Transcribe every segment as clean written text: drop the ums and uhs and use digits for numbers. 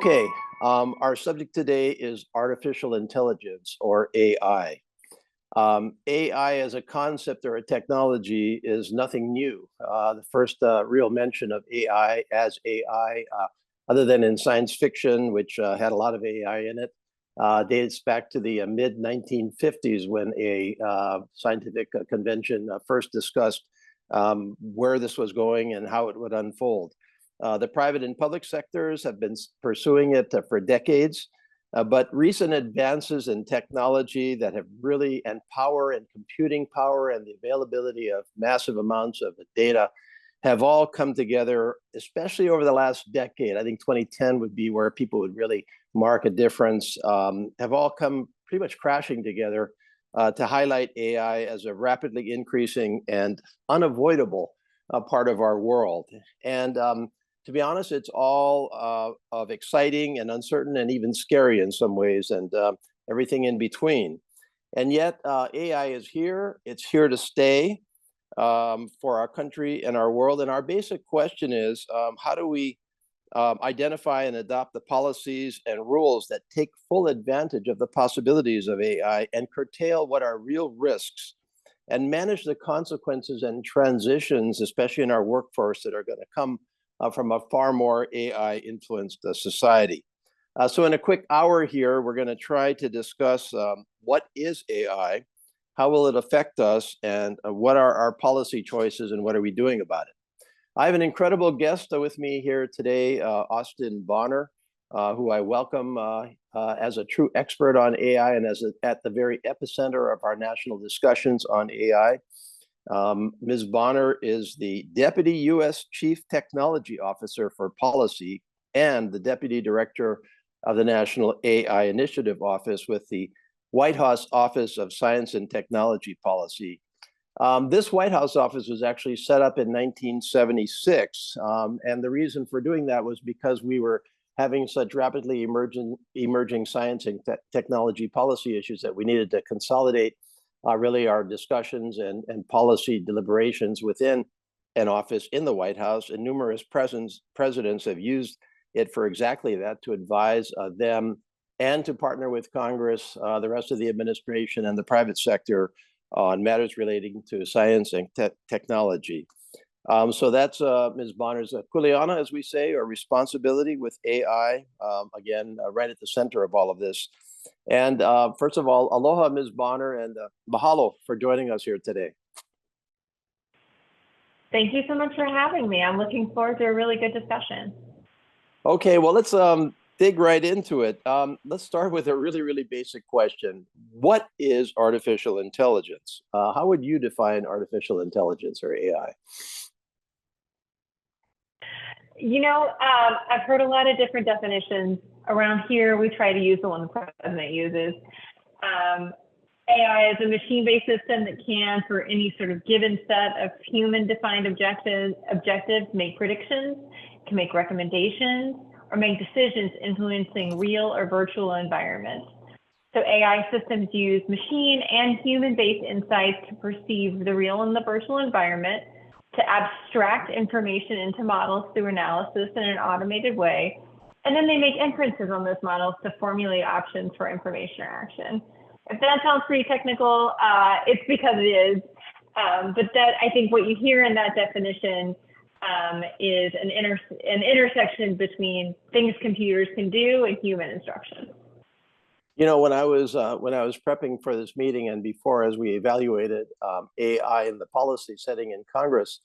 Okay, our subject today is artificial intelligence, or AI. AI as a concept or a technology is nothing new. The first real mention of AI as AI, other than in science fiction, which had a lot of AI in it, dates back to the mid 1950s when a scientific convention first discussed where this was going and how it would unfold. The private and public sectors have been pursuing it for decades, but recent advances in technology that have really, and power and computing power and the availability of massive amounts of data have all come together, especially over the last decade. I think 2010 would be where people would really mark a difference, have all come pretty much crashing together to highlight AI as a rapidly increasing and unavoidable part of our world. And to be honest, it's all of exciting and uncertain and even scary in some ways, and everything in between. And yet AI is here. It's here to stay for our country and our world. And our basic question is, how do we identify and adopt the policies and rules that take full advantage of the possibilities of AI and curtail what are real risks and manage the consequences and transitions, especially in our workforce, that are going to come from a far more AI-influenced society. So in a quick hour here, we're going to try to discuss what is AI, how will it affect us, and what are our policy choices, and what are we doing about it? I have an incredible guest with me here today, Austin Bonner, who I welcome as a true expert on AI and at the very epicenter of our national discussions on AI. Ms. Bonner is the Deputy U.S. Chief Technology Officer for Policy and the Deputy Director of the National AI Initiative Office with the White House Office of Science and Technology Policy. This White House office was actually set up in 1976, and the reason for doing that was because we were having such rapidly emerging science and technology policy issues that we needed to consolidate really our discussions and policy deliberations within an office in the White House, and numerous presidents have used it for exactly that, to advise them and to partner with Congress, the rest of the administration, and the private sector on matters relating to science and technology. So that's Ms. Bonner's kuleana, as we say, or responsibility with AI, again, right at the center of all of this. And first of all, aloha, Ms. Bonner, and mahalo for joining us here today. Thank you so much for having me. I'm looking forward to a really good discussion. Okay, well, let's dig right into it. Let's start with a really, really basic question. What is artificial intelligence? How would you define artificial intelligence, or AI? You know, I've heard a lot of different definitions. Around here, we try to use the one the president uses. AI is a machine-based system that can, for any sort of given set of human-defined objectives, make predictions, can make recommendations, or make decisions influencing real or virtual environments. So AI systems use machine and human-based insights to perceive the real and the virtual environment, to abstract information into models through analysis in an automated way, and then they make inferences on those models to formulate options for information or action. If that sounds pretty technical, it's because it is. But that, I think what you hear in that definition is an intersection between things computers can do and human instructions. You know, when I was prepping for this meeting, and before, as we evaluated AI in the policy setting in Congress,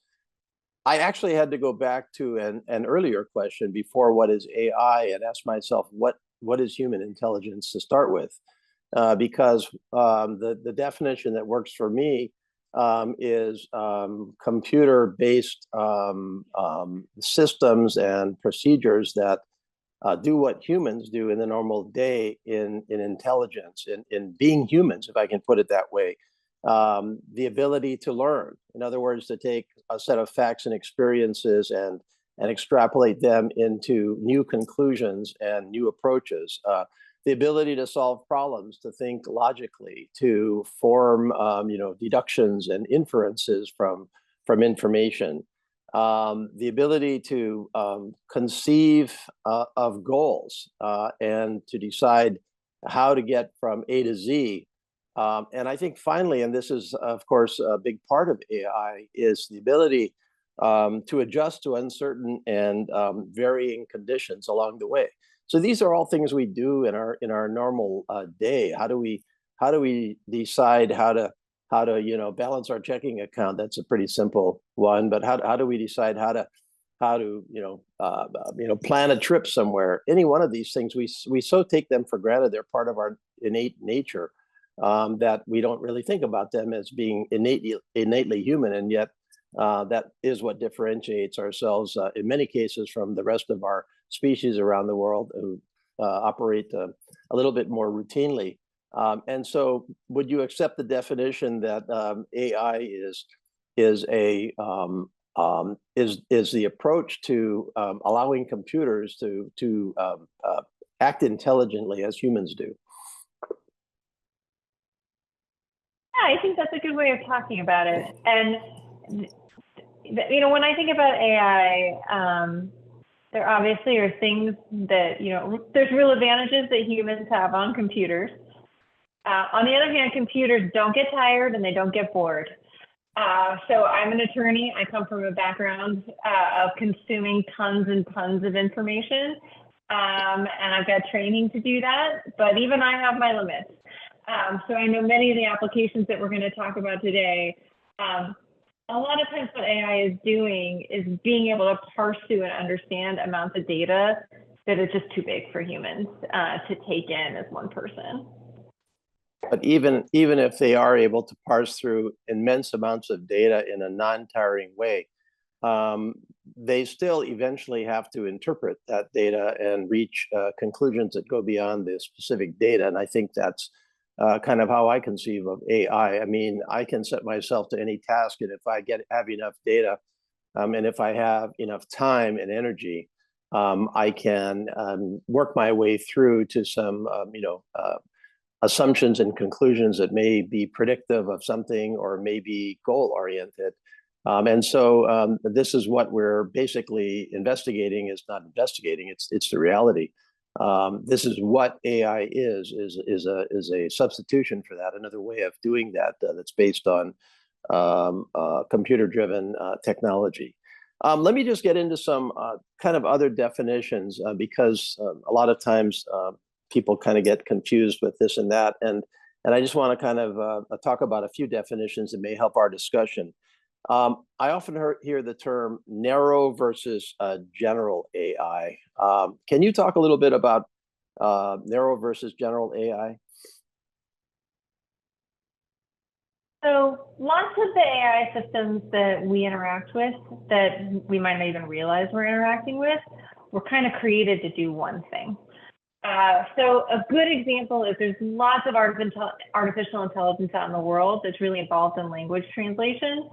I actually had to go back to an earlier question before, what is AI, and ask myself, what is human intelligence to start with? Because the definition that works for me is computer-based systems and procedures that do what humans do in the normal day in intelligence, in being humans, if I can put it that way. The ability to learn, in other words, to take a set of facts and experiences and extrapolate them into new conclusions and new approaches. The ability to solve problems, to think logically, to form deductions and inferences from information. the ability to conceive of goals and to decide how to get from A to Z. And I think finally, and this is, of course, a big part of AI, is the ability to adjust to uncertain and varying conditions along the way. So these are all things we do in our normal day. How do we decide how to balance our checking account? That's a pretty simple one. But how do we decide how to plan a trip somewhere? Any one of these things, we so take them for granted. They're part of our innate nature that we don't really think about them as being innately human, and yet that is what differentiates ourselves in many cases from the rest of our species around the world who operate a little bit more routinely. And so, would you accept the definition that AI is the approach to allowing computers to act intelligently as humans do? Yeah, I think that's a good way of talking about it. And when I think about AI, there obviously are things that there's real advantages that humans have on computers. On the other hand, computers don't get tired and they don't get bored. So I'm an attorney. I come from a background of consuming tons and tons of information. And I've got training to do that, but even I have my limits. So I know many of the applications that we're going to talk about today, a lot of times what AI is doing is being able to parse through and understand amounts of data that are just too big for humans to take in as one person. But even if they are able to parse through immense amounts of data in a non-tiring way, they still eventually have to interpret that data and reach conclusions that go beyond the specific data. And I think that's kind of how I conceive of AI. I mean, I can set myself to any task, and if I have enough data, and if I have enough time and energy, I can work my way through to some assumptions and conclusions that may be predictive of something or may be goal oriented. And so this is what we're basically investigating. It's not investigating, it's the reality. This is what AI is a substitution for that, another way of doing that that's based on computer-driven technology. Let me just get into some kind of other definitions because a lot of times people kind of get confused with this and that, and I just want to kind of talk about a few definitions that may help our discussion. I often hear the term narrow versus general AI. Can you talk a little bit about narrow versus general AI? So lots of the AI systems that we interact with that we might not even realize we're interacting with were kind of created to do one thing. So a good example is there's lots of artificial intelligence out in the world that's really involved in language translation.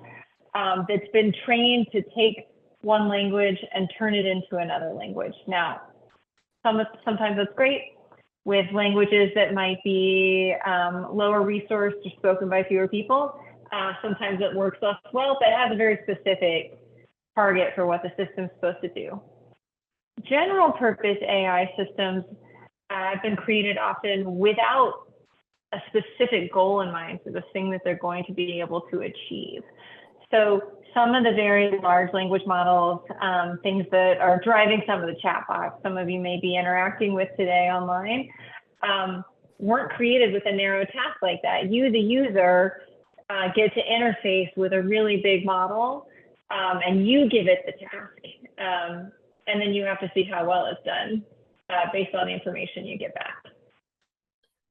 That's been trained to take one language and turn it into another language. Now, sometimes that's great with languages that might be lower resourced or spoken by fewer people. Sometimes it works less well, but it has a very specific target for what the system's supposed to do. General purpose AI systems have been created often without a specific goal in mind for the thing that they're going to be able to achieve. So some of the very large language models, things that are driving some of the chatbots some of you may be interacting with today online, weren't created with a narrow task like that. You, the user, get to interface with a really big model, and you give it the task. And then you have to see how well it's done based on the information you get back.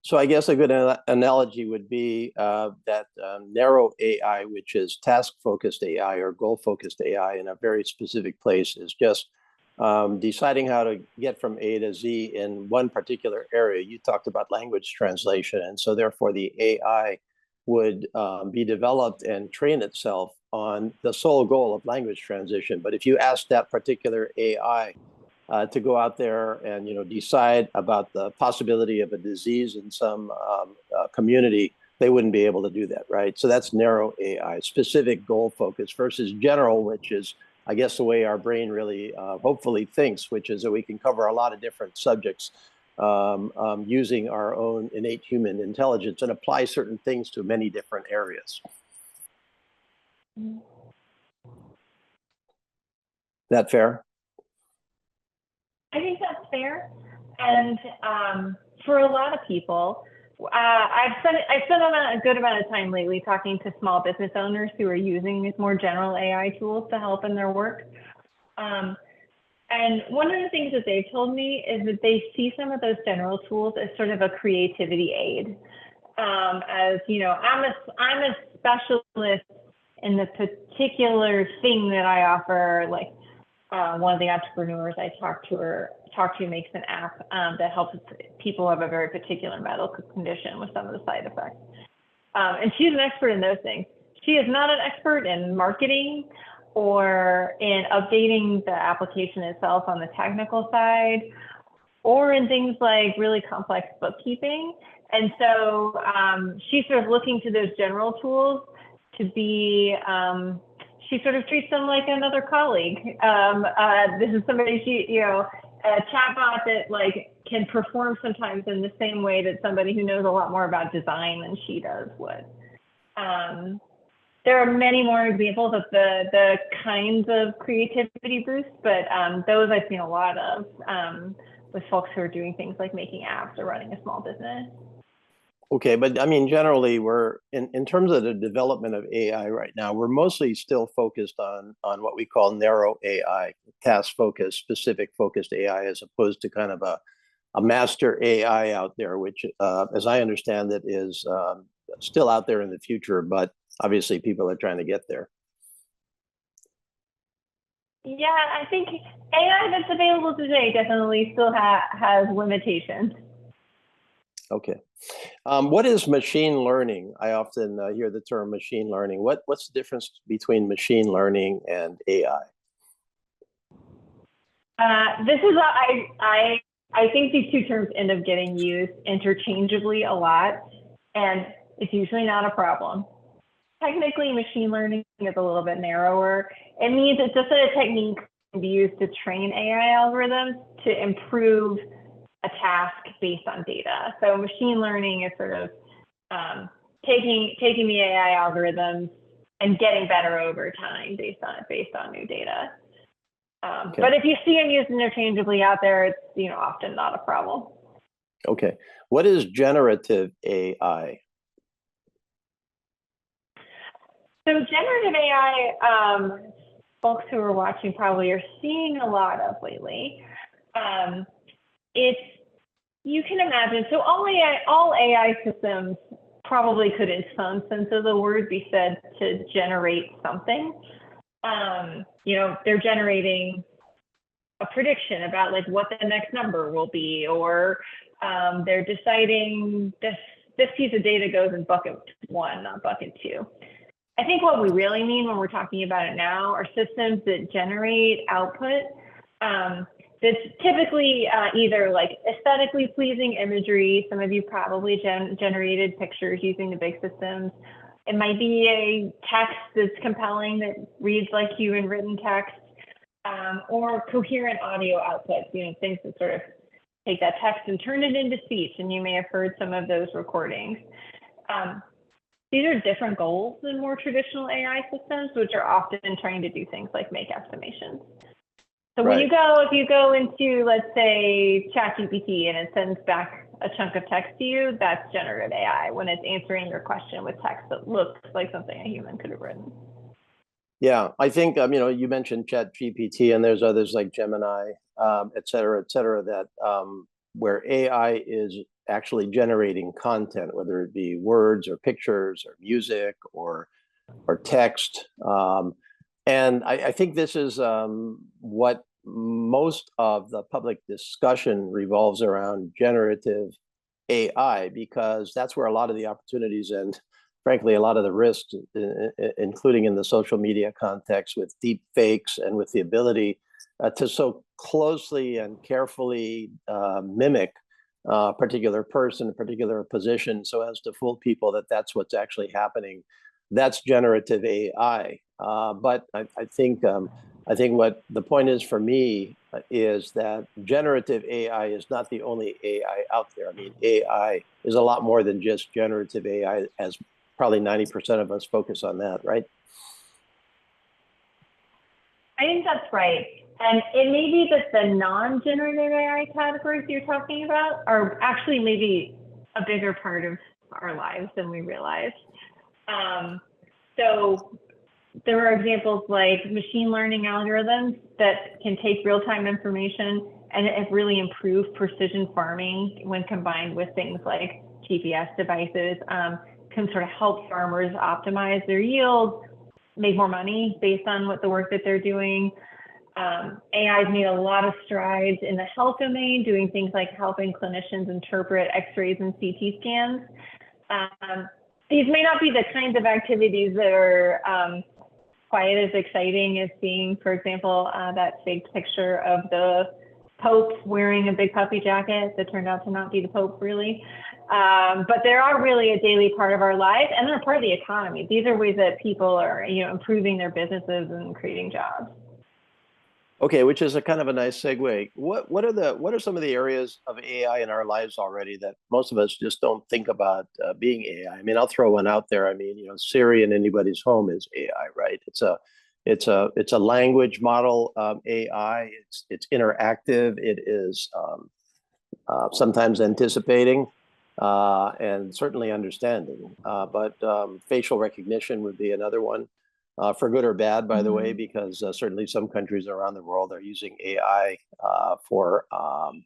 So I guess a good analogy would be that narrow AI, which is task-focused AI or goal-focused AI in a very specific place, is just deciding how to get from A to Z in one particular area. You talked about language translation, and so therefore the AI would be developed and train itself on the sole goal of language transition. But if you ask that particular AI to go out there and decide about the possibility of a disease in some community, they wouldn't be able to do that, right? So that's narrow AI, specific goal focus, versus general, which is I guess, the way our brain really hopefully thinks, which is that we can cover a lot of different subjects using our own innate human intelligence and apply certain things to many different areas. That fair? I think that's fair. And for a lot of people, I've spent a good amount of time lately talking to small business owners who are using these more general AI tools to help in their work. And one of the things that they've told me is that they see some of those general tools as sort of a creativity aid. As you know, I'm a specialist in the particular thing that I offer. Like one of the entrepreneurs I talked to makes an app that helps people who have a very particular medical condition with some of the side effects. And she's an expert in those things. She is not an expert in marketing or in updating the application itself on the technical side, or in things like really complex bookkeeping. And so she's sort of looking to those general tools to be, she sort of treats them like another colleague. This is somebody a chatbot that like can perform sometimes in the same way that somebody who knows a lot more about design than she does would. There are many more examples of the kinds of creativity boosts, but those I've seen a lot of with folks who are doing things like making apps or running a small business. Okay, but I mean, generally, we're in terms of the development of AI right now, we're mostly still focused on what we call narrow AI, task focused, specific focused AI, as opposed to kind of a master AI out there, which, as I understand it, is still out there in the future, but obviously people are trying to get there. Yeah, I think AI that's available today definitely still has limitations. Okay. What is machine learning? I often hear the term machine learning. What's the difference between machine learning and AI? I think these two terms end up getting used interchangeably a lot, and it's usually not a problem. Technically, machine learning is a little bit narrower. It means it's just a technique can be used to train AI algorithms to improve a task based on data. So machine learning is sort of taking the AI algorithms and getting better over time based on new data. Okay. But if you see them used interchangeably out there, it's often not a problem. Okay. What is generative AI? So generative AI, folks who are watching probably are seeing a lot of lately. You can imagine, so all AI systems probably could, in some sense of the word, be said to generate something. They're generating a prediction about like what the next number will be, or they're deciding this piece of data goes in bucket 1, not bucket 2. I think what we really mean when we're talking about it now are systems that generate output that's typically either like aesthetically pleasing imagery. Some of you probably generated pictures using the big systems. It might be a text that's compelling that reads like human written text, or coherent audio outputs, things that sort of take that text and turn it into speech. And you may have heard some of those recordings. These are different goals than more traditional AI systems, which are often trying to do things like make estimations. So when if you go into, let's say, ChatGPT and it sends back a chunk of text to you, that's generative AI when it's answering your question with text that looks like something a human could have written. Yeah, I think, you mentioned ChatGPT, and there's others like Gemini, et cetera, that where AI is actually generating content, whether it be words or pictures or music or text. And I think this is what most of the public discussion revolves around, generative AI, because that's where a lot of the opportunities and frankly, a lot of the risks, including in the social media context with deep fakes and with the ability to so closely and carefully mimic a particular person, a particular position, so as to fool people that that's what's actually happening. That's generative AI. But I think I think what the point is for me is that generative AI is not the only AI out there. I mean, AI is a lot more than just generative AI, as probably 90% of us focus on that, right? I think that's right. And it may be that the non-generative AI categories you're talking about are actually maybe a bigger part of our lives than we realize. So there are examples like machine learning algorithms that can take real-time information and have really improved precision farming when combined with things like GPS devices, can sort of help farmers optimize their yields, make more money based on the work that they're doing. AI's made a lot of strides in the health domain, doing things like helping clinicians interpret X-rays and CT scans. These may not be the kinds of activities that are quite as exciting as seeing, for example, that big picture of the Pope wearing a big puffy jacket that turned out to not be the Pope, really. But they are really a daily part of our lives, and they're part of the economy. These are ways that people are, improving their businesses and creating jobs. Okay, which is a kind of a nice segue. What are some of the areas of AI in our lives already that most of us just don't think about being AI? I mean, I'll throw one out there. I mean, Siri in anybody's home is AI, right? It's a language model AI. It's interactive. It is sometimes anticipating and certainly understanding. But facial recognition would be another one. For good or bad, by the way, because certainly some countries around the world are using AI for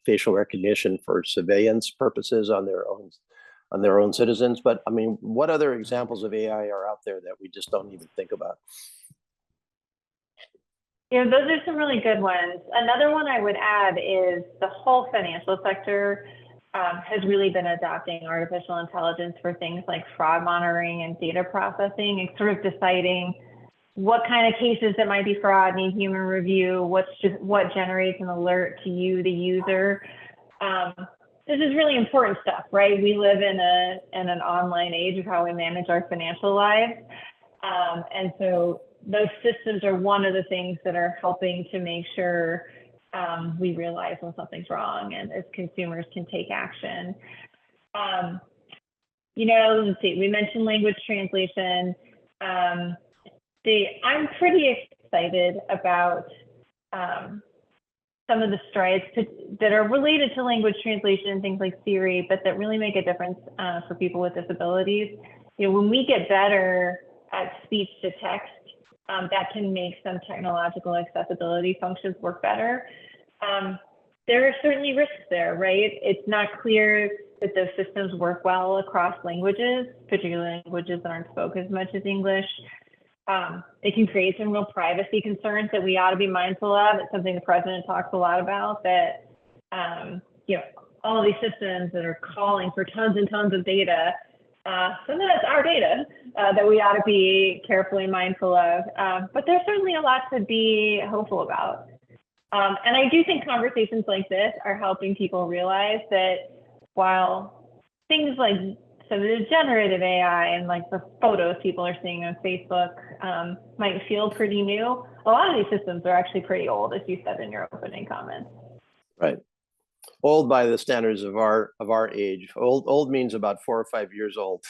facial recognition for surveillance purposes on their own citizens. But I mean, what other examples of AI are out there that we just don't even think about? Those are some really good ones. Another one I would add is the whole financial sector has really been adopting artificial intelligence for things like fraud monitoring and data processing, and sort of deciding what kind of cases that might be fraud need human review, what generates an alert to you, the user. This is really important stuff, right? We live in an online age of how we manage our financial lives. And so those systems are one of the things that are helping to make sure we realize when something's wrong, and as consumers can take action. Let's see, we mentioned language translation. I'm pretty excited about some of the strides that are related to language translation, things like Siri, but that really make a difference for people with disabilities. When we get better at speech to text, that can make some technological accessibility functions work better. There are certainly risks there, right? It's not clear that those systems work well across languages, particularly languages that aren't spoken as much as English. It can create some real privacy concerns that we ought to be mindful of. It's something the president talks a lot about, that all of these systems that are calling for tons and tons of data, some of that's our data that we ought to be carefully mindful of. But there's certainly a lot to be hopeful about. And I do think conversations like this are helping people realize that while things like some of the generative AI and like the photos people are seeing on Facebook might feel pretty new, a lot of these systems are actually pretty old, as you said in your opening comments. Right. Old by the standards of our age. Old means about 4 or 5 years old.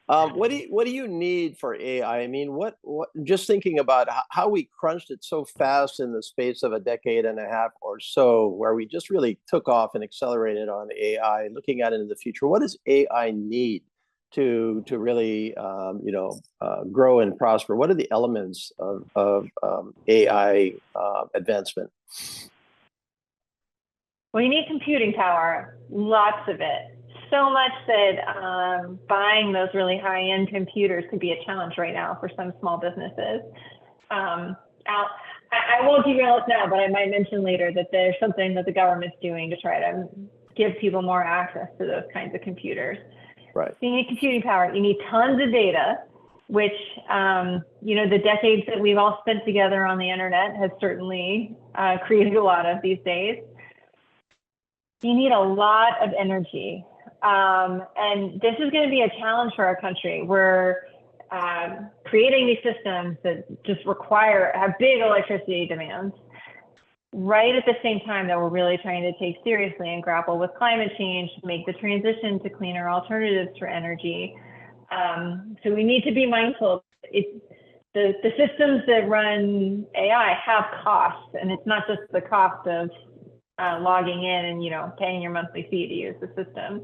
What do you need for AI? I mean, what just thinking about how we crunched it so fast in the space of a decade and a half or so, where we just really took off and accelerated on AI, looking at it in the future. What does AI need to really grow and prosper? What are the elements of AI advancement? Well, you need computing power, lots of it. So much that buying those really high-end computers could be a challenge right now for some small businesses. I won't derail us now, but I might mention later that there's something that the government's doing to try to give people more access to those kinds of computers. Right. So you need computing power. You need tons of data, which, the decades that we've all spent together on the internet has certainly created a lot of these days. You need a lot of energy. And this is going to be a challenge for our country. We're creating these systems that just have big electricity demands, right at the same time that we're really trying to take seriously and grapple with climate change, make the transition to cleaner alternatives for energy. So we need to be mindful. The systems that run AI have costs, and it's not just the cost of logging in and paying your monthly fee to use the system.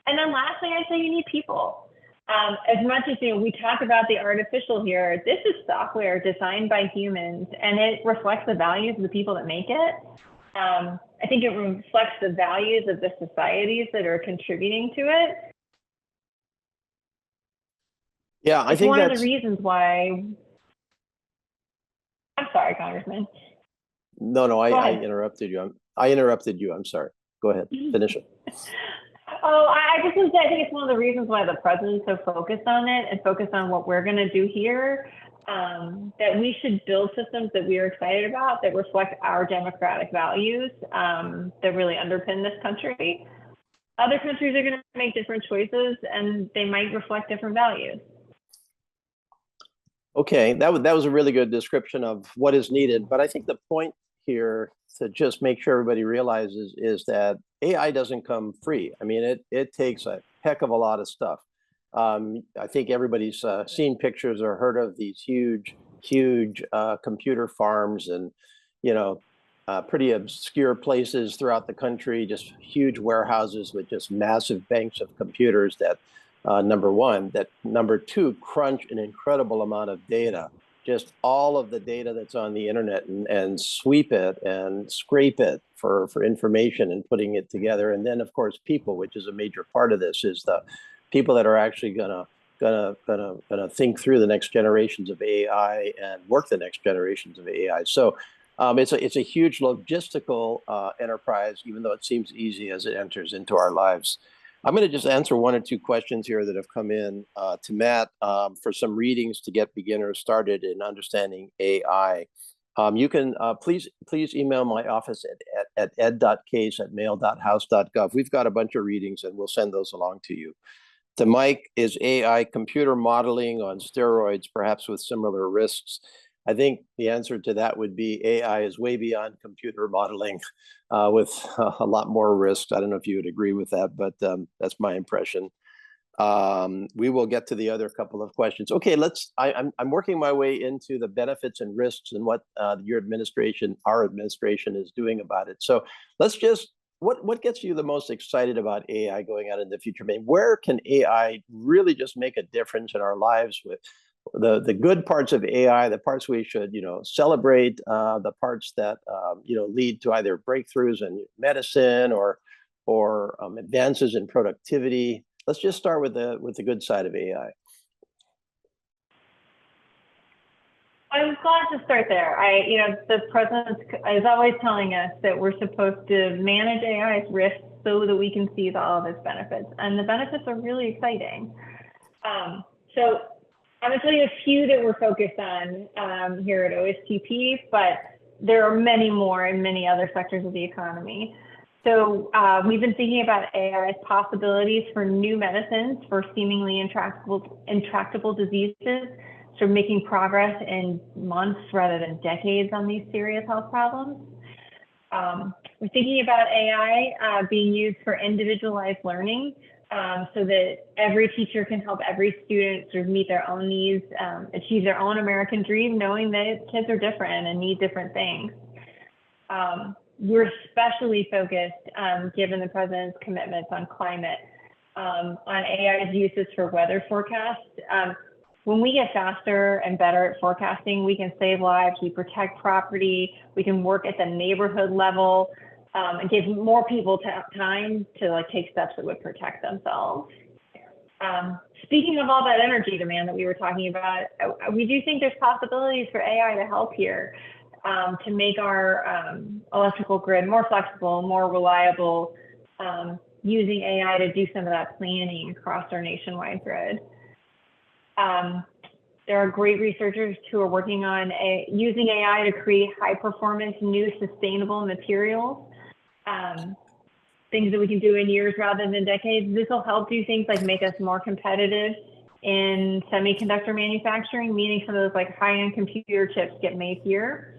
And then lastly, I'd say you need people. As much as we talk about the artificial here, this is software designed by humans, and it reflects the values of the people that make it. I think it reflects the values of the societies that are contributing to it. Yeah, I think one that's of the reasons why. I'm sorry, Congressman. No, I interrupted you. I interrupted you. I'm sorry. Go ahead. Finish it. I just want to say, I think it's one of the reasons why the president's so focused on it and focused on what we're going to do here, that we should build systems that we are excited about that reflect our democratic values that really underpin this country. Other countries are going to make different choices, and they might reflect different values. Okay, that was a really good description of what is needed. But I think the point here to just make sure everybody realizes is that AI doesn't come free. I mean, it takes a heck of a lot of stuff. I think everybody's seen pictures or heard of these huge computer farms and, pretty obscure places throughout the country, just huge warehouses with just massive banks of computers that, number one, that number two, crunch an incredible amount of data, just all of the data that's on the internet and sweep it and scrape it for information and putting it together. And then of course, people, which is a major part of this, is the people that are actually gonna think through the next generations of AI and work the next generations of AI. So it's a huge logistical enterprise, even though it seems easy as it enters into our lives. I'm going to just answer one or two questions here that have come in to Matt for some readings to get beginners started in understanding AI. You can please email my office at ed.case@mail.house.gov. We've got a bunch of readings and we'll send those along to you. To Mike, is AI computer modeling on steroids, perhaps with similar risks? I think the answer to that would be AI is way beyond computer modeling with a lot more risks. I don't know if you would agree with that, but that's my impression. We will get to the other couple of questions. Okay, I'm working my way into the benefits and risks and what our administration is doing about it. So let's just, what gets you the most excited about AI going out in the future? I mean, where can AI really just make a difference in our lives with the good parts of AI, the parts we should, celebrate, the parts that, lead to either breakthroughs in medicine or advances in productivity? Let's just start with the good side of AI. I'm glad to start there. The president is always telling us that we're supposed to manage AI's risks so that we can seize all of its benefits, and the benefits are really exciting. So I'm going to tell you a few that we're focused on here at OSTP, but there are many more in many other sectors of the economy. So we've been thinking about AI's possibilities for new medicines for seemingly intractable diseases, so making progress in months rather than decades on these serious health problems. We're thinking about AI being used for individualized learning, so that every teacher can help every student sort of meet their own needs, achieve their own American dream, knowing that kids are different and need different things. We're especially focused, given the president's commitments on climate, on AI's uses for weather forecasts. When we get faster and better at forecasting, we can save lives, we protect property, we can work at the neighborhood level, and give more people time to take steps that would protect themselves. Speaking of all that energy demand that we were talking about, we do think there's possibilities for AI to help here, to make our electrical grid more flexible, more reliable, using AI to do some of that planning across our nationwide grid. There are great researchers who are working on using AI to create high-performance, new sustainable materials, things that we can do in years rather than decades. This will help do things like make us more competitive in semiconductor manufacturing, meaning some of those like high-end computer chips get made here.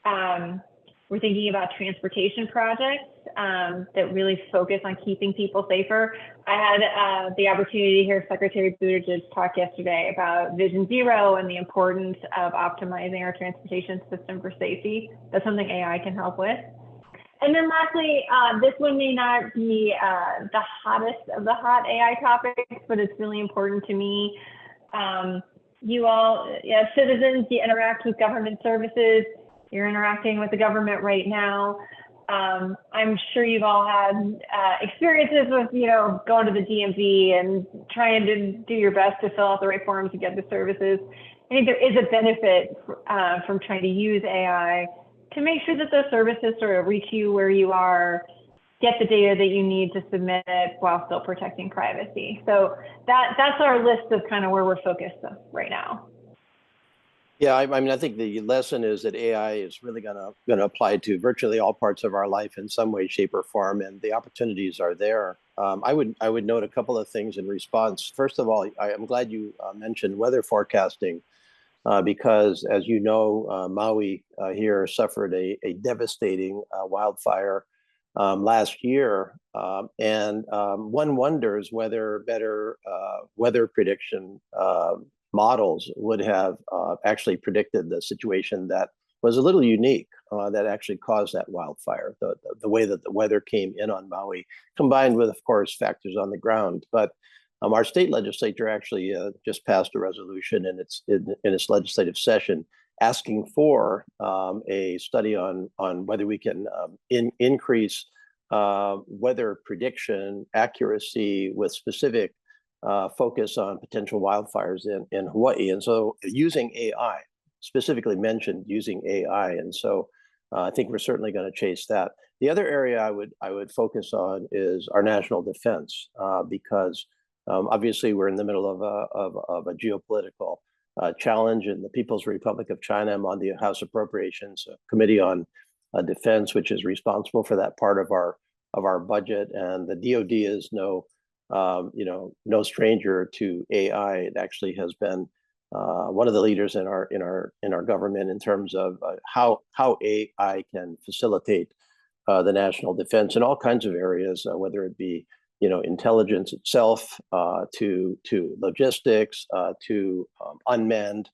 We're thinking about transportation projects that really focus on keeping people safer. I had the opportunity to hear Secretary Buttigieg talk yesterday about Vision Zero and the importance of optimizing our transportation system for safety. That's something AI can help with. And then lastly, this one may not be the hottest of the hot AI topics, but it's really important to me. You all, as citizens, you interact with government services. You're interacting with the government right now. I'm sure you've all had experiences with, going to the DMV and trying to do your best to fill out the right forms to get the services. I think there is a benefit from trying to use AI to make sure that those services sort of reach you where you are, get the data that you need to submit it while still protecting privacy. So that's our list of kind of where we're focused right now. Yeah, I mean, I think the lesson is that AI is really going to apply to virtually all parts of our life in some way, shape, or form, and the opportunities are there. I would note a couple of things in response. First of all, I'm glad you mentioned weather forecasting, because as you know, Maui here suffered a devastating wildfire last year, and one wonders whether better weather prediction models would have actually predicted the situation that was a little unique that actually caused that wildfire, the way that the weather came in on Maui, combined with, of course, factors on the ground. But our state legislature actually just passed a resolution in its legislative session asking for a study on whether we can increase weather prediction accuracy with specific focus on potential wildfires in Hawaii. And so using AI, specifically mentioned using AI. And so I think we're certainly going to chase that. The other area I would focus on is our national defense, because obviously we're in the middle of a geopolitical challenge in the People's Republic of China. I'm on the House Appropriations Committee on Defense, which is responsible for that part of our budget. And the DoD is no stranger to AI. It actually has been one of the leaders in our government in terms of how AI can facilitate the national defense in all kinds of areas, whether it be intelligence itself, to logistics, to unmanned,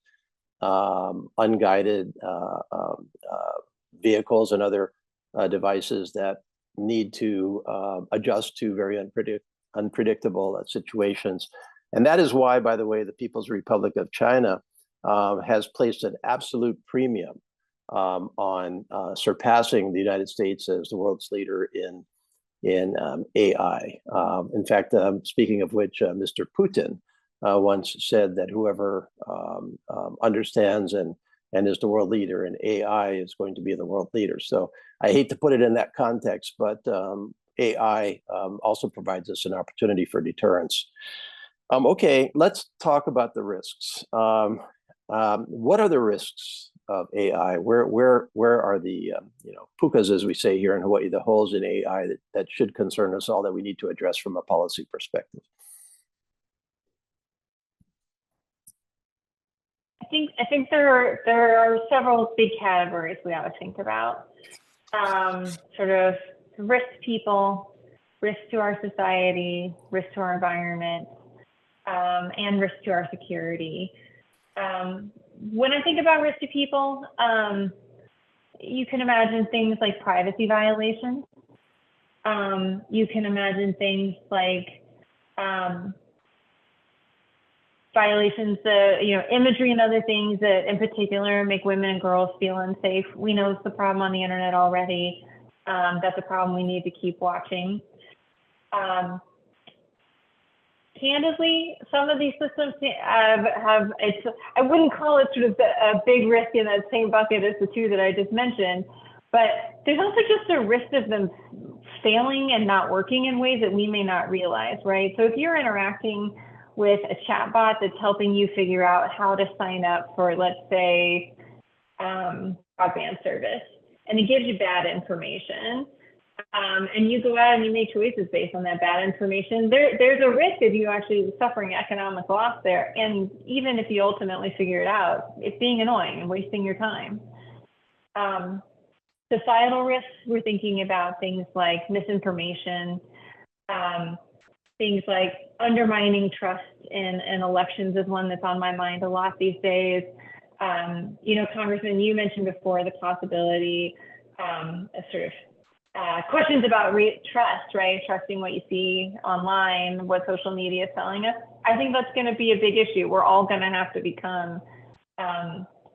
unguided vehicles and other devices that need to adjust to very unpredictable situations. And that is why, by the way, the People's Republic of China has placed an absolute premium on surpassing the United States as the world's leader in AI. In fact, speaking of which, Mr. Putin once said that whoever understands and is the world leader in AI is going to be the world leader. So I hate to put it in that context, but AI also provides us an opportunity for deterrence. Okay, let's talk about the risks. What are the risks of AI? Where are the pukas, as we say here in Hawaii, the holes in AI that should concern us all, that we need to address from a policy perspective? I think there are several big categories we ought to think about. Sort of risk to people, risk to our society, risk to our environment, and risk to our security. When I think about risk to people, you can imagine things like privacy violations. You can imagine things like violations, imagery and other things that in particular make women and girls feel unsafe. We know it's the problem on the internet already. That's a problem we need to keep watching. Candidly, some of these systems have I wouldn't call it sort of a big risk in that same bucket as the two that I just mentioned, but there's also just a risk of them failing and not working in ways that we may not realize, right? So if you're interacting with a chatbot that's helping you figure out how to sign up for, let's say, broadband service, and it gives you bad information, and you go out and you make choices based on that bad information, there's a risk of you actually suffering economic loss there. And even if you ultimately figure it out, it's being annoying and wasting your time. Societal risks, we're thinking about things like misinformation, things like undermining trust in elections is one that's on my mind a lot these days. You know, Congressman, you mentioned before the possibility of sort of questions about trust, right? Trusting what you see online, what social media is telling us. I think that's going to be a big issue. We're all going to have to become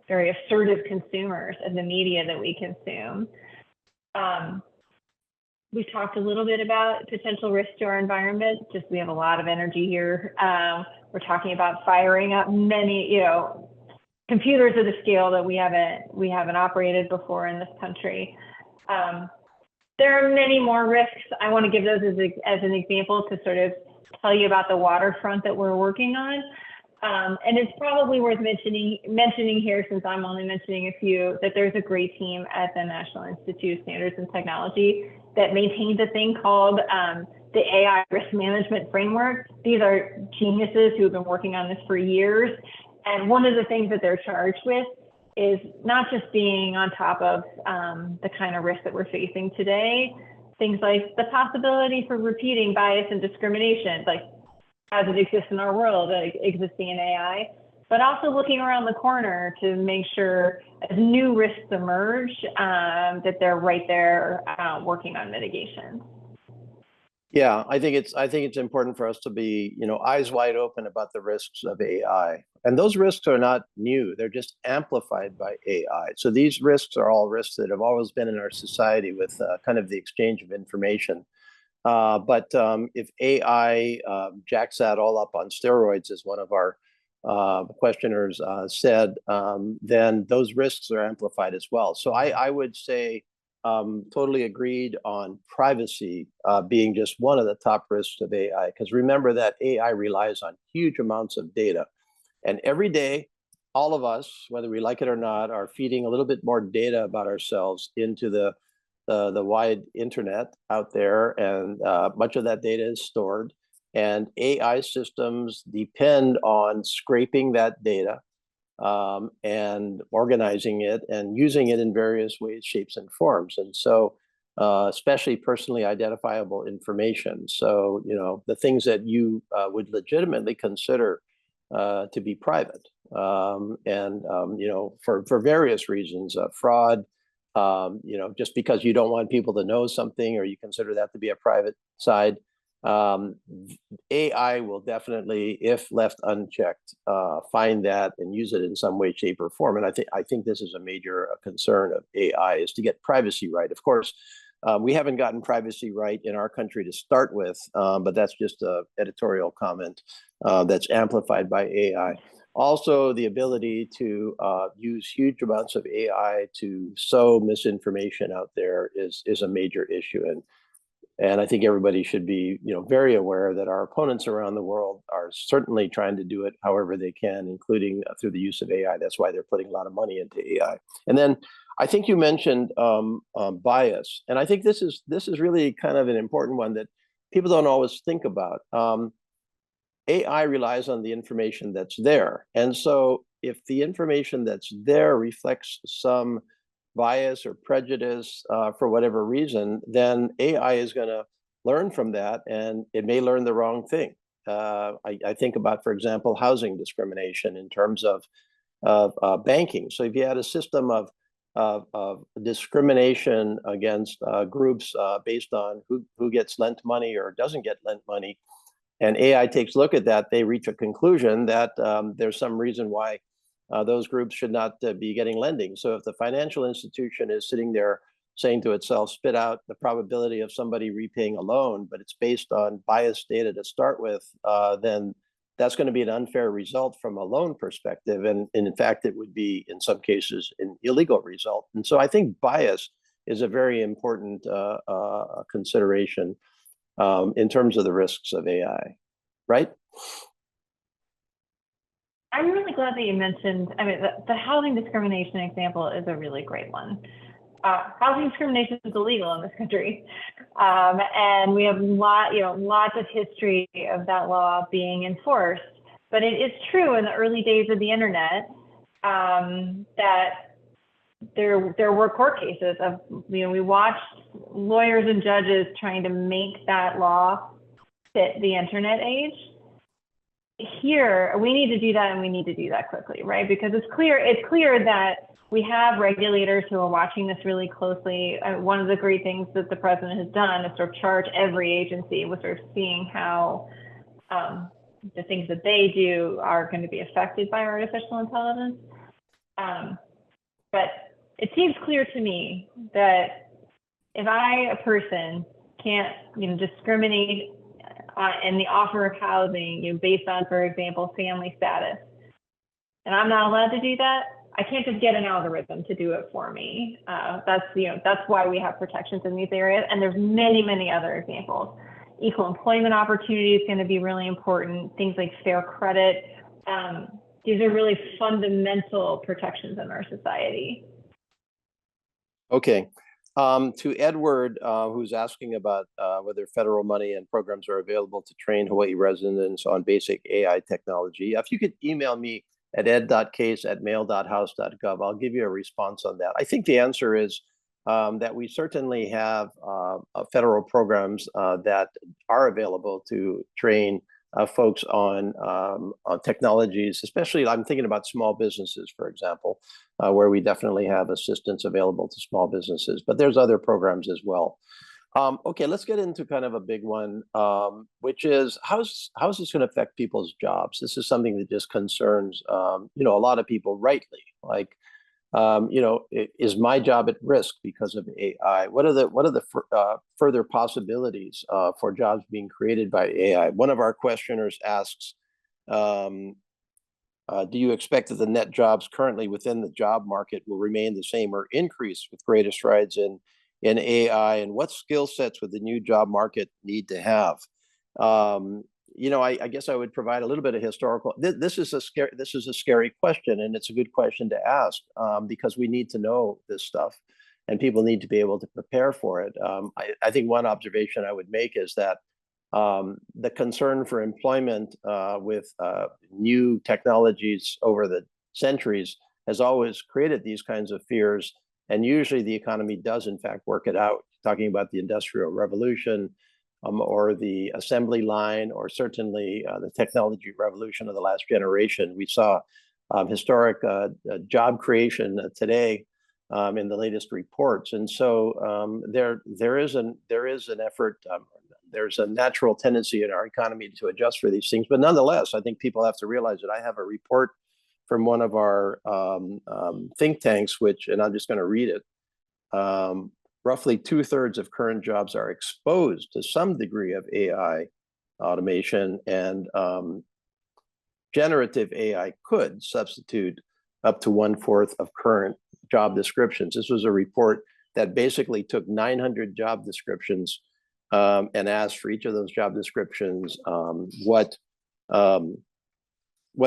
very assertive consumers of the media that we consume. We talked a little bit about potential risk to our environment. Just we have a lot of energy here. We're talking about firing up many, you know, computers at a scale that we haven't operated before in this country. There are many more risks. I want to give those as an example to sort of tell you about the waterfront that we're working on. And it's probably worth mentioning here, since I'm only mentioning a few, that there's a great team at the National Institute of Standards and Technology that maintains a thing called the AI Risk Management Framework. These are geniuses who have been working on this for years. And one of the things that they're charged with is not just being on top of the kind of risk that we're facing today, things like the possibility for repeating bias and discrimination, like as it exists in our world, existing in AI, but also looking around the corner to make sure as new risks emerge, that they're right there working on mitigation. Yeah, I think it's important for us to be, you know, eyes wide open about the risks of AI. And those risks are not new, they're just amplified by AI. So these risks are all risks that have always been in our society with kind of the exchange of information. But if AI jacks that all up on steroids, as one of our questioners said, then those risks are amplified as well. So I would say totally agreed on privacy being just one of the top risks of AI. Because remember that AI relies on huge amounts of data. And every day, all of us, whether we like it or not, are feeding a little bit more data about ourselves into the wide internet out there, and much of that data is stored. And AI systems depend on scraping that data and organizing it and using it in various ways, shapes, and forms. And so, especially personally identifiable information. So, you know, the things that you would legitimately consider to be private, you know, for various reasons, fraud. You know, just because you don't want people to know something, or you consider that to be a private side, AI will definitely, if left unchecked, find that and use it in some way, shape, or form. And I think this is a major concern of AI, is to get privacy right. Of course, we haven't gotten privacy right in our country to start with, but that's just an editorial comment that's amplified by AI. Also, the ability to use huge amounts of AI to sow misinformation out there is a major issue. And I think everybody should be, you know, very aware that our opponents around the world are certainly trying to do it however they can, including through the use of AI. That's why they're putting a lot of money into AI. And then I think you mentioned bias, and I think this is really kind of an important one that people don't always think about. AI relies on the information that's there. And so if the information that's there reflects some bias or prejudice for whatever reason, then AI is going to learn from that, and it may learn the wrong thing. I think about, for example, housing discrimination in terms of banking. So if you had a system of discrimination against groups based on who gets lent money or doesn't get lent money, and AI takes a look at that, they reach a conclusion that there's some reason why those groups should not be getting lending. So if the financial institution is sitting there saying to itself, spit out the probability of somebody repaying a loan, but it's based on biased data to start with, then that's going to be an unfair result from a loan perspective. And in fact, it would be, in some cases, an illegal result. And so I think bias is a very important consideration in terms of the risks of AI, right? I'm really glad that you mentioned, I mean, the housing discrimination example is a really great one. housing discrimination is illegal in this country. And we have lots of history of that law being enforced. But it is true in the early days of the internet that there were court cases of, we watched lawyers and judges trying to make that law fit the internet age. Here, we need to do that, and we need to do that quickly, right? Because it's clear that we have regulators who are watching this really closely. One of the great things that the president has done is sort of charge every agency with sort of seeing how the things that they do are going to be affected by artificial intelligence. But it seems clear to me that if a person, can't discriminate in the offer of housing, based on, for example, family status, and I'm not allowed to do that, I can't just get an algorithm to do it for me. That's why we have protections in these areas, and there's many other examples. Equal employment opportunity is going to be really important. Things like fair credit. These are really fundamental protections in our society. Okay. To Edward, who's asking about whether federal money and programs are available to train Hawaii residents on basic AI technology, if you could email me at ed.case@mail.house.gov, I'll give you a response on that. I think the answer is that we certainly have federal programs that are available to train folks on technologies, especially I'm thinking about small businesses, for example, where we definitely have assistance available to small businesses, but there's other programs as well. Okay, let's get into kind of a big one, which is how's this going to affect people's jobs? This is something that just concerns a lot of people rightly, like is my job at risk because of AI? What are the further possibilities for jobs being created by AI? One of our questioners asks, do you expect that the net jobs currently within the job market will remain the same or increase with greater strides in AI? And what skill sets would the new job market need to have? I guess I would provide a little bit of historical. This is a scary question, and it's a good question to ask because we need to know this stuff, and people need to be able to prepare for it. I think one observation I would make is that the concern for employment with new technologies over the centuries has always created these kinds of fears, and usually the economy does in fact work it out. Talking about the Industrial Revolution, or the assembly line, or certainly the technology revolution of the last generation. We saw historic job creation today in the latest reports, and so there is an effort. There's a natural tendency in our economy to adjust for these things, but nonetheless, I think people have to realize that I have a report from one of our think tanks, and I'm just going to read it. Roughly 2/3 of current jobs are exposed to some degree of AI automation, and generative AI could substitute up to 1/4 of current job descriptions. This was a report that basically took 900 job descriptions and asked for each of those job descriptions what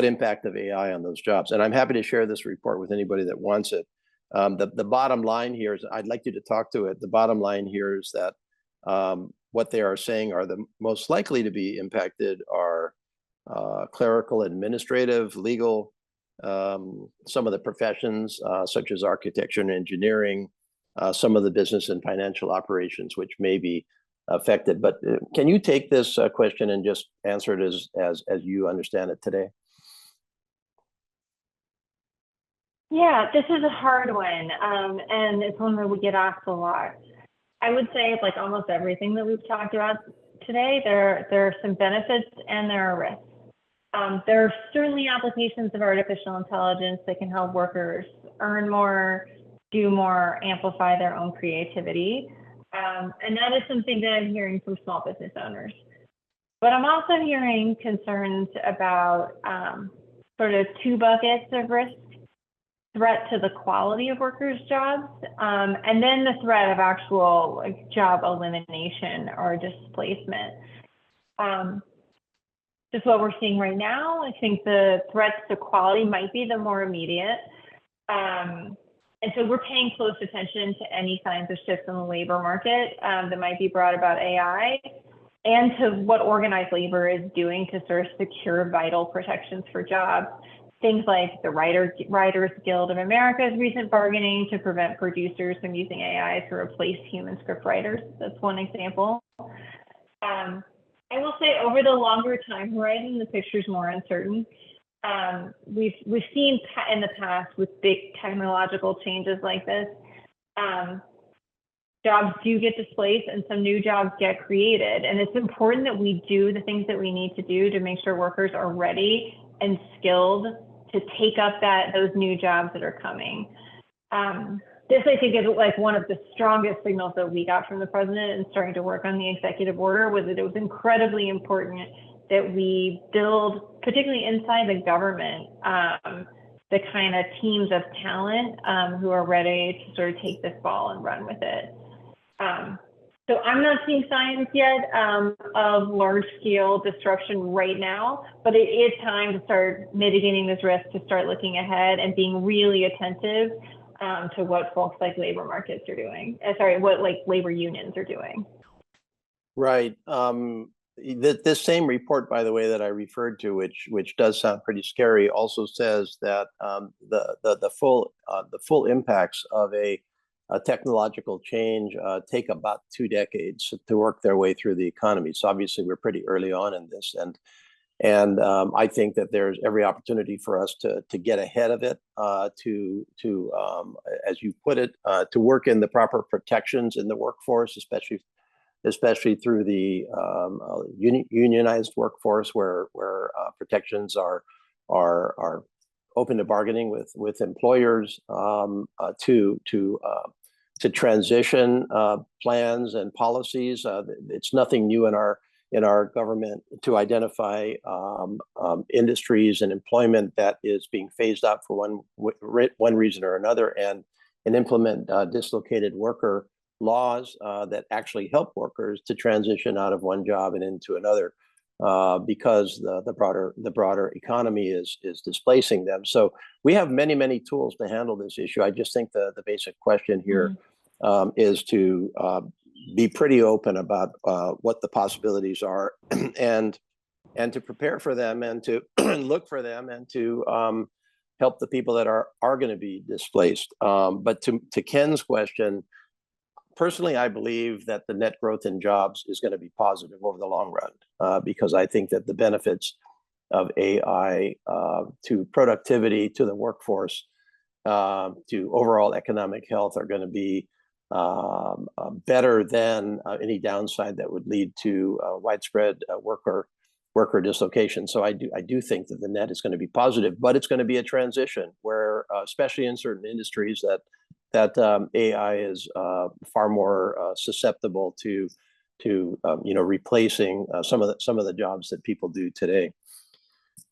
impact of AI on those jobs. And I'm happy to share this report with anybody that wants it. The bottom line here is, I'd like you to talk to it. The bottom line here is that what they are saying are the most likely to be impacted are clerical, administrative, legal, some of the professions such as architecture and engineering, some of the business and financial operations, which may be affected. But can you take this question and just answer it as you understand it today? Yeah, this is a hard one, and it's one that we get asked a lot. I would say, like almost everything that we've talked about today, there are some benefits and there are risks. There are certainly applications of artificial intelligence that can help workers earn more, do more, amplify their own creativity, and that is something that I'm hearing from small business owners. But I'm also hearing concerns about sort of two buckets of risk: threat to the quality of workers' jobs, and then the threat of actual job elimination or displacement. Just what we're seeing right now, I think the threats to quality might be the more immediate. And And so we're paying close attention to any signs of shifts in the labor market that might be brought about AI, and to what organized labor is doing to sort of secure vital protections for jobs. Things like the Writers Guild of America's recent bargaining to prevent producers from using AI to replace human script writers. That's one example. I will say over the longer time horizon, the picture's more uncertain. We've seen in the past with big technological changes like this, jobs do get displaced and some new jobs get created. And it's important that we do the things that we need to do to make sure workers are ready and skilled to take up those new jobs that are coming. This, I think, is like one of the strongest signals that we got from the president in starting to work on the executive order, was that it was incredibly important that we build, particularly inside the government, the kind of teams of talent who are ready to sort of take this ball and run with it. So I'm not seeing signs yet of large-scale disruption right now, but it is time to start mitigating this risk, to start looking ahead and being really attentive to what folks like labor markets are doing. What like labor unions are doing. Right. This same report, by the way, that I referred to, which does sound pretty scary, also says that the full impacts of a technological change take about 2 decades to work their way through the economy. So obviously we're pretty early on in this, and I think that there's every opportunity for us to get ahead of it, as you put it, to work in the proper protections in the workforce, especially through the unionized workforce, where protections are open to bargaining with employers, to transition plans and policies. It's nothing new in our government to identify industries and employment that is being phased out for one reason or another, and implement dislocated worker laws that actually help workers to transition out of one job and into another, because the broader economy is displacing them. So we have many tools to handle this issue. I just think the basic question here is to be pretty open about what the possibilities are, and to prepare for them, and to look for them, and to help the people that are going to be displaced. But to Ken's question, personally, I believe that the net growth in jobs is going to be positive over the long run, because I think that the benefits of AI to productivity, to the workforce, to overall economic health are going to be better than any downside that would lead to widespread worker dislocation. So I do think that the net is going to be positive, but it's going to be a transition where, especially in certain industries, that AI is far more susceptible to replacing some of the jobs that people do today.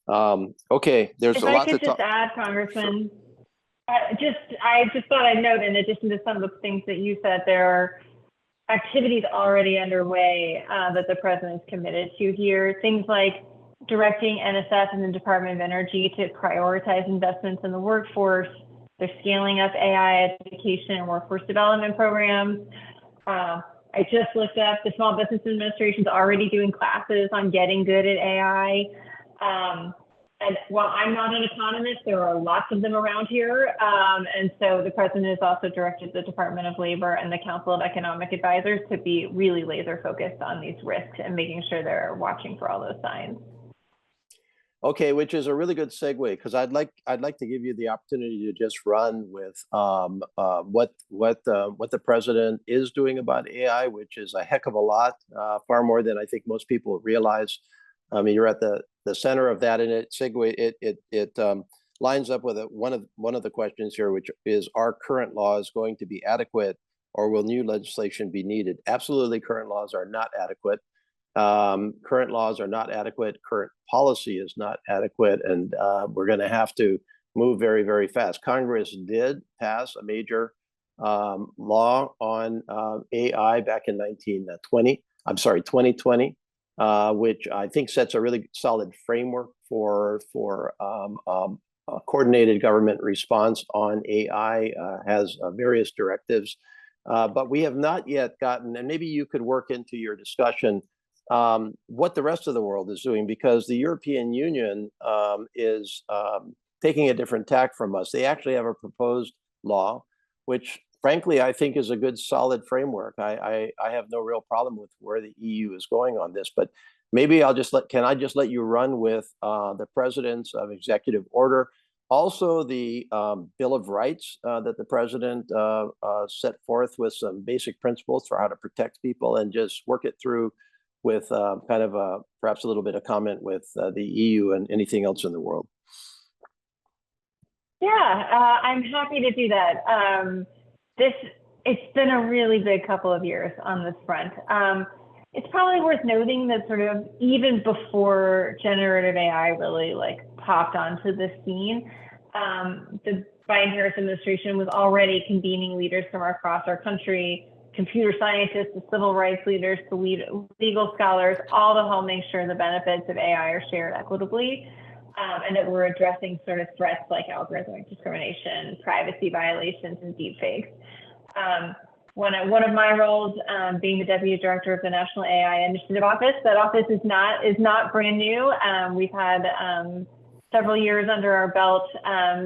Okay, there's a lot to talk. If I could just add, Congressman. Sure. I just thought I'd note, in addition to some of the things that you said, there are activities already underway that the president's committed to here. Things like directing NSF and the Department of Energy to prioritize investments in the workforce. They're scaling up AI education and workforce development programs. I just looked up, the Small Business Administration is already doing classes on getting good at AI. And while I'm not an economist, there are lots of them around here. And so the president has also directed the Department of Labor and the Council of Economic Advisors to be really laser focused on these risks and making sure they're watching for all those signs. Okay, which is a really good segue, because I'd like to give you the opportunity to just run with what the president is doing about AI, which is a heck of a lot, far more than I think most people realize. I mean, you're at the center of that, and it lines up with one of the questions here, which is: are current laws going to be adequate, or will new legislation be needed? Absolutely, current laws are not adequate. Current laws are not adequate. Current policy is not adequate, and we're going to have to move very fast. Congress did pass a major law on AI back in 2020, which I think sets a really solid framework for coordinated government response on AI has various directives, but we have not yet gotten, and maybe you could work into your discussion what the rest of the world is doing, because the European Union is taking a different tack from us. They actually have a proposed law, which frankly, I think is a good solid framework. I have no real problem with where the EU is going on this, but maybe can I just let you run with the president's executive order, also the Bill of Rights that the president set forth with some basic principles for how to protect people, and just work it through with kind of perhaps a little bit of comment with the EU and anything else in the world. Yeah, I'm happy to do that. It's been a really big couple of years on this front. It's probably worth noting that sort of even before generative AI really like popped onto the scene, the Biden-Harris administration was already convening leaders from across our country, computer scientists, the civil rights leaders, the legal scholars, all to help make sure the benefits of AI are shared equitably, and that we're addressing sort of threats like algorithmic discrimination, privacy violations, and deepfakes. One of my roles, being the Deputy Director of the National AI Initiative Office, that office is not brand new. We've had several years under our belt,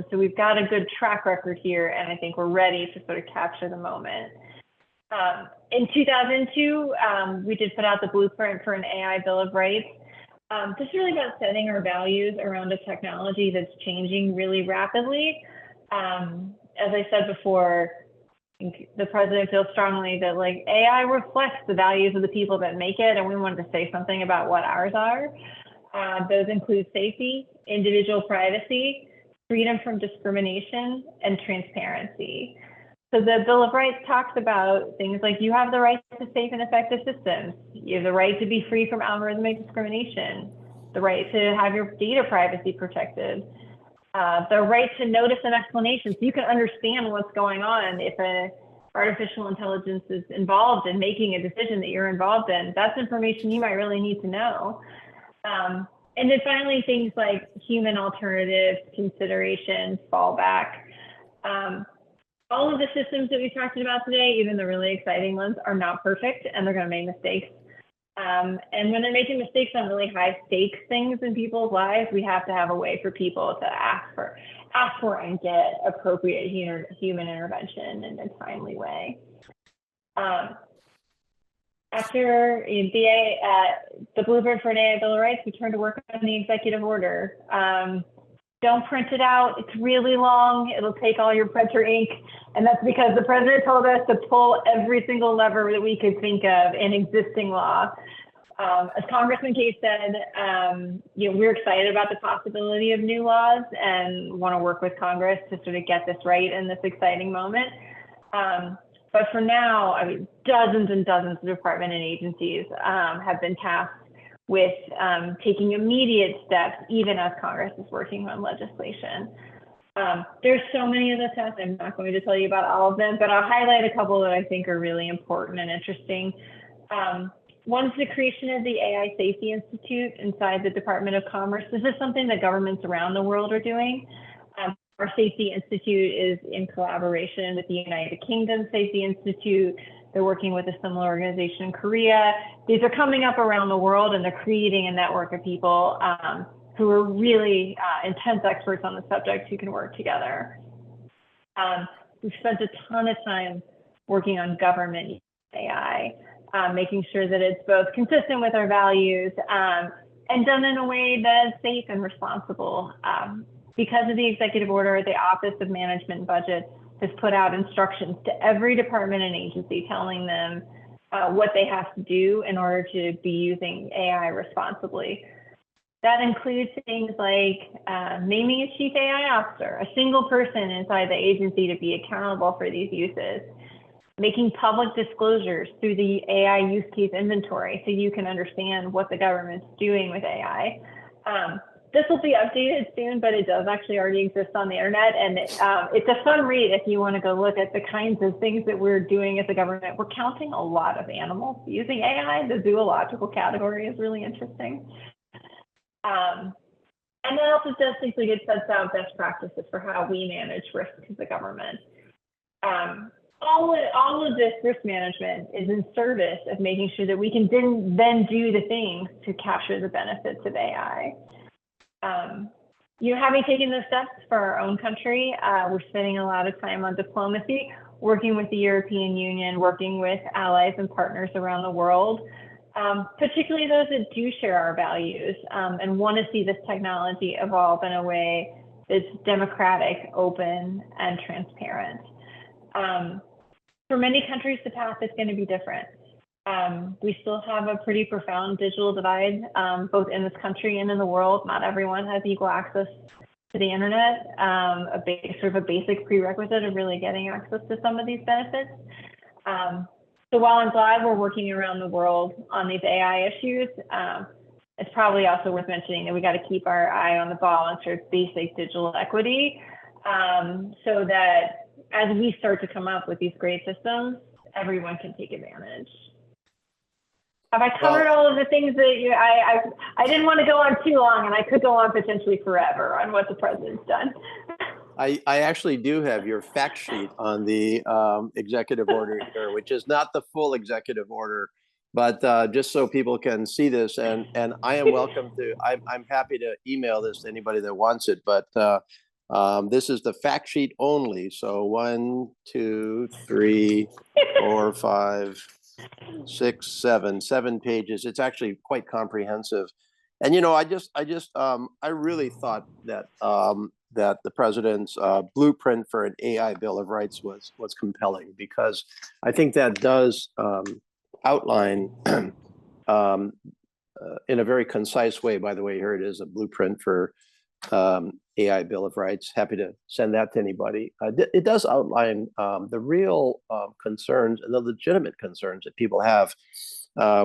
so we've got a good track record here, and I think we're ready to sort of capture the moment. In 2002, we did put out the blueprint for an AI Bill of Rights. This is really about setting our values around a technology that's changing really rapidly. As I said before, the president feels strongly that like AI reflects the values of the people that make it, and we wanted to say something about what ours are. Those include safety, individual privacy, freedom from discrimination, and transparency. So the Bill of Rights talks about things like you have the right to safe and effective systems. You have the right to be free from algorithmic discrimination, the right to have your data privacy protected, the right to notice and explanation so you can understand what's going on if an artificial intelligence is involved in making a decision that you're involved in. That's information you might really need to know. And then finally, things like human alternatives, consideration, fallback. All of the systems that we talked about today, even the really exciting ones, are not perfect, and they're going to make mistakes. And when they're making mistakes on really high stakes things in people's lives, we have to have a way for people to ask for and get appropriate human intervention in a timely way. After the blueprint for an AI Bill of Rights, we turned to work on the executive order. Don't print it out. It's really long. It'll take all your printer ink. And that's because the president told us to pull every single lever that we could think of in existing law. As Congressman Case said, we're excited about the possibility of new laws and want to work with Congress to sort of get this right in this exciting moment. But for now, I mean, dozens and dozens of departments and agencies have been tasked with taking immediate steps, even as Congress is working on legislation. There's so many of the steps. I'm not going to tell you about all of them, but I'll highlight a couple that I think are really important and interesting. One's the creation of the AI Safety Institute inside the Department of Commerce. This is something that governments around the world are doing. Our Safety Institute is in collaboration with the United Kingdom Safety Institute. They're working with a similar organization in Korea. These are coming up around the world, and they're creating a network of people who are really intense experts on the subject who can work together. We've spent a ton of time working on government AI, making sure that it's both consistent with our values and done in a way that's safe and responsible. Because of the executive order, the Office of Management and Budget has put out instructions to every department and agency telling them what they have to do in order to be using AI responsibly. That includes things like naming a chief AI officer, a single person inside the agency to be accountable for these uses, making public disclosures through the AI use case inventory so you can understand what the government's doing with AI. This will be updated soon, but it does actually already exist on the internet. And it's a fun read if you want to go look at the kinds of things that we're doing as a government. We're counting a lot of animals using AI. The zoological category is really interesting. And And that also just simply sets out best practices for how we manage risk as a government. All of this risk management is in service of making sure that we can then do the things to capture the benefits of AI. Having taken those steps for our own country, we're spending a lot of time on diplomacy, working with the European Union, working with allies and partners around the world, particularly those that do share our values and want to see this technology evolve in a way that's democratic, open, and transparent. For many countries, the path is going to be different. We still have a pretty profound digital divide, both in this country and in the world. Not everyone has equal access to the internet, a basic prerequisite of really getting access to some of these benefits. So while I'm glad we're working around the world on these AI issues, it's probably also worth mentioning that we got to keep our eye on the ball on sort of basic digital equity, so that as we start to come up with these great systems, everyone can take advantage. Have I covered all of the things that I didn't want to go on too long, and I could go on potentially forever on what the president's done. I actually do have your fact sheet on the executive order here, which is not the full executive order, but just so people can see this, and I am welcome to, I'm happy to email this to anybody that wants it, but this is the fact sheet only. So 1, 2, 3, 4, 5, 6, 7 pages. It's actually quite comprehensive. And I really thought that that the president's blueprint for an AI Bill of Rights was compelling, because I think that does outline in a very concise way. By the way, here it is, a blueprint for AI Bill of Rights. Happy to send that to anybody. It does outline the real concerns and the legitimate concerns that people have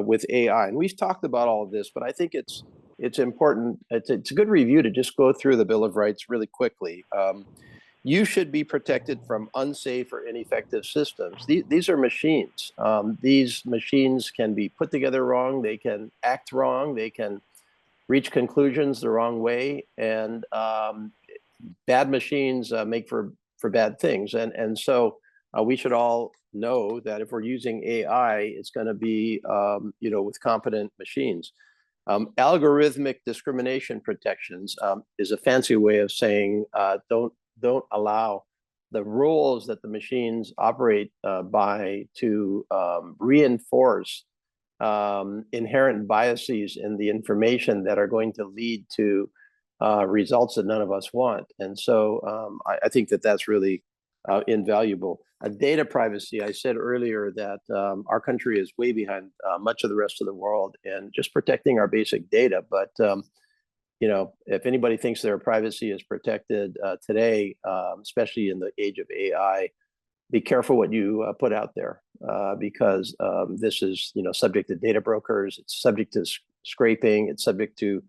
with AI. And we've talked about all of this, but I think it's important. It's a good review to just go through the Bill of Rights really quickly. You should be protected from unsafe or ineffective systems. These are machines. These machines can be put together wrong. They can act wrong. They can reach conclusions the wrong way, and bad machines make for bad things. And so we should all know that if we're using AI, it's going to be with competent machines. Algorithmic discrimination protections is a fancy way of saying don't allow the rules that the machines operate by to reinforce inherent biases in the information that are going to lead to results that none of us want. And so I think that that's really invaluable. Data privacy, I said earlier that our country is way behind much of the rest of the world in just protecting our basic data. But if anybody thinks their privacy is protected today, especially in the age of AI, be careful what you put out there, because this is subject to data brokers. It's subject to scraping. It's subject to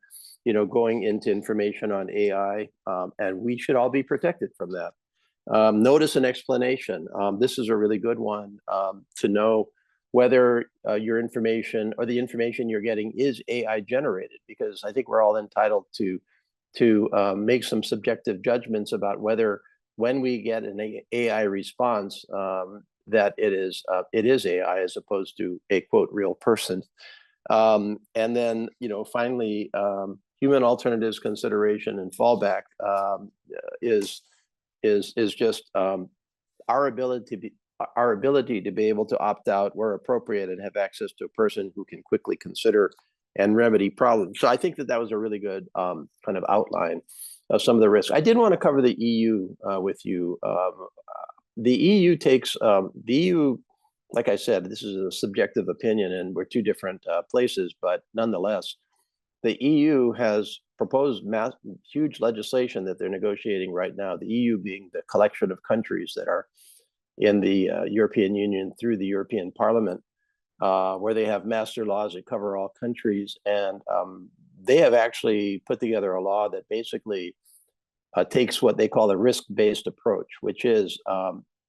going into information on AI, and we should all be protected from that. Notice and explanation. This is a really good one, to know whether your information or the information you're getting is AI generated, because I think we're all entitled to make some subjective judgments about whether, when we get an AI response, that it is AI as opposed to a quote real person. And then finally, human alternatives consideration and fallback is just our ability to be able to opt out where appropriate and have access to a person who can quickly consider and remedy problems. So I think that was a really good kind of outline of some of the risks. I did want to cover the EU with you. The EU takes the EU, like I said, this is a subjective opinion, and we're two different places, but nonetheless, the EU has proposed huge legislation that they're negotiating right now. The EU being the collection of countries that are in the European Union through the European Parliament, where they have master laws that cover all countries. And they have actually put together a law that basically takes what they call a risk-based approach, which is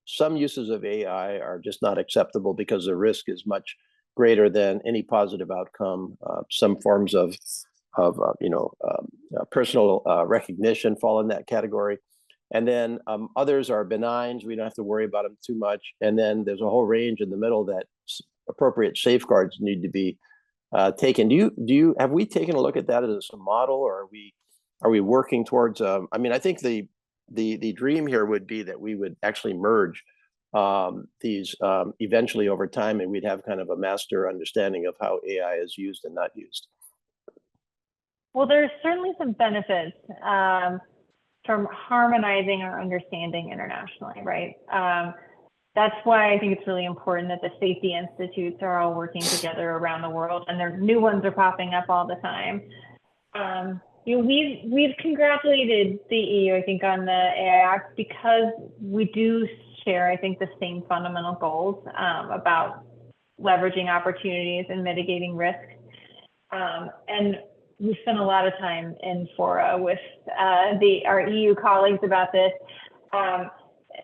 some uses of AI are just not acceptable because the risk is much greater than any positive outcome. Some forms of personal recognition fall in that category. And then others are benigns. We don't have to worry about them too much. And then there's a whole range in the middle that appropriate safeguards need to be taken. Have we taken a look at that as a model, or are we working towards? I mean, I think the dream here would be that we would actually merge these eventually over time, and we'd have kind of a master understanding of how AI is used and not used. Well, there's certainly some benefits from harmonizing our understanding internationally, right? That's why I think it's really important that the safety institutes are all working together around the world, and there's new ones are popping up all the time. We've congratulated the EU, I think, on the AI Act because we do share, I think, the same fundamental goals about leveraging opportunities and mitigating risk. And we spent a lot of time in fora with our EU colleagues about this.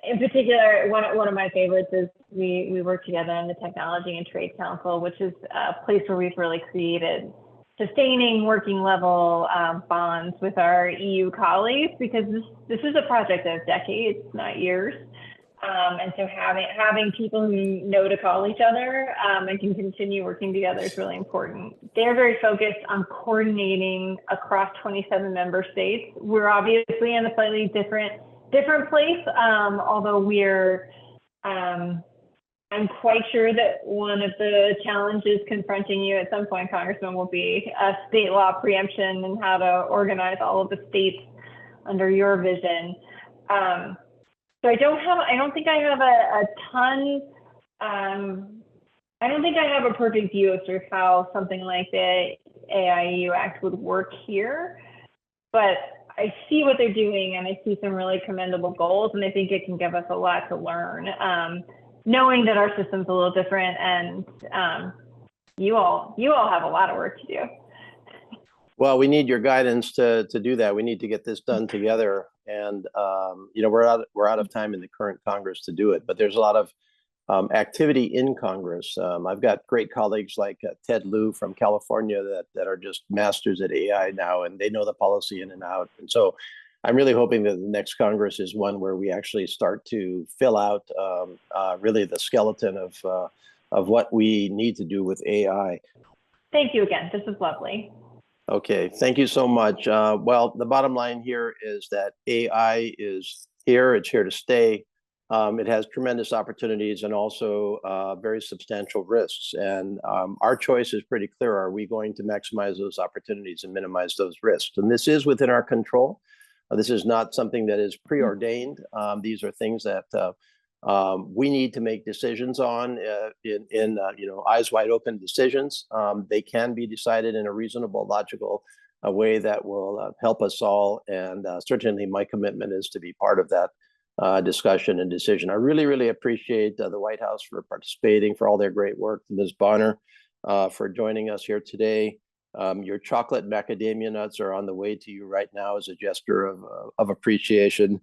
In particular, one of my favorites is we work together in the Technology and Trade Council, which is a place where we've really created sustaining working level bonds with our EU colleagues, because this is a project of decades, not years. And so having people who know to call each other and can continue working together is really important. They're very focused on coordinating across 27 member states. We're obviously in a slightly different place, although I'm quite sure that one of the challenges confronting you at some point, Congressman, will be state law preemption and how to organize all of the states under your vision. So I don't think I have a perfect view of sort of how something like the AIEU Act would work here, but I see what they're doing, and I see some really commendable goals, and I think it can give us a lot to learn, knowing that our system's a little different, and you all have a lot of work to do. Well, we need your guidance to do that. We need to get this done together, and we're out of time in the current Congress to do it. But there's a lot of activity in Congress. I've got great colleagues like Ted Lieu from California that are just masters at AI now, and they know the policy in and out. And so I'm really hoping that the next Congress is one where we actually start to fill out really the skeleton of what we need to do with AI. Thank you again. This is lovely. Okay, thank you so much. Well, the bottom line here is that AI is here. It's here to stay. It has tremendous opportunities and also very substantial risks. And our choice is pretty clear. Are we going to maximize those opportunities and minimize those risks? And this is within our control. This is not something that is preordained. These are things that we need to make decisions on in eyes wide open decisions. They can be decided in a reasonable, logical way that will help us all. And certainly my commitment is to be part of that discussion and decision. I really, really appreciate the White House for participating, for all their great work. Ms. Bonner for joining us here today. Your chocolate macadamia nuts are on the way to you right now as a gesture of appreciation.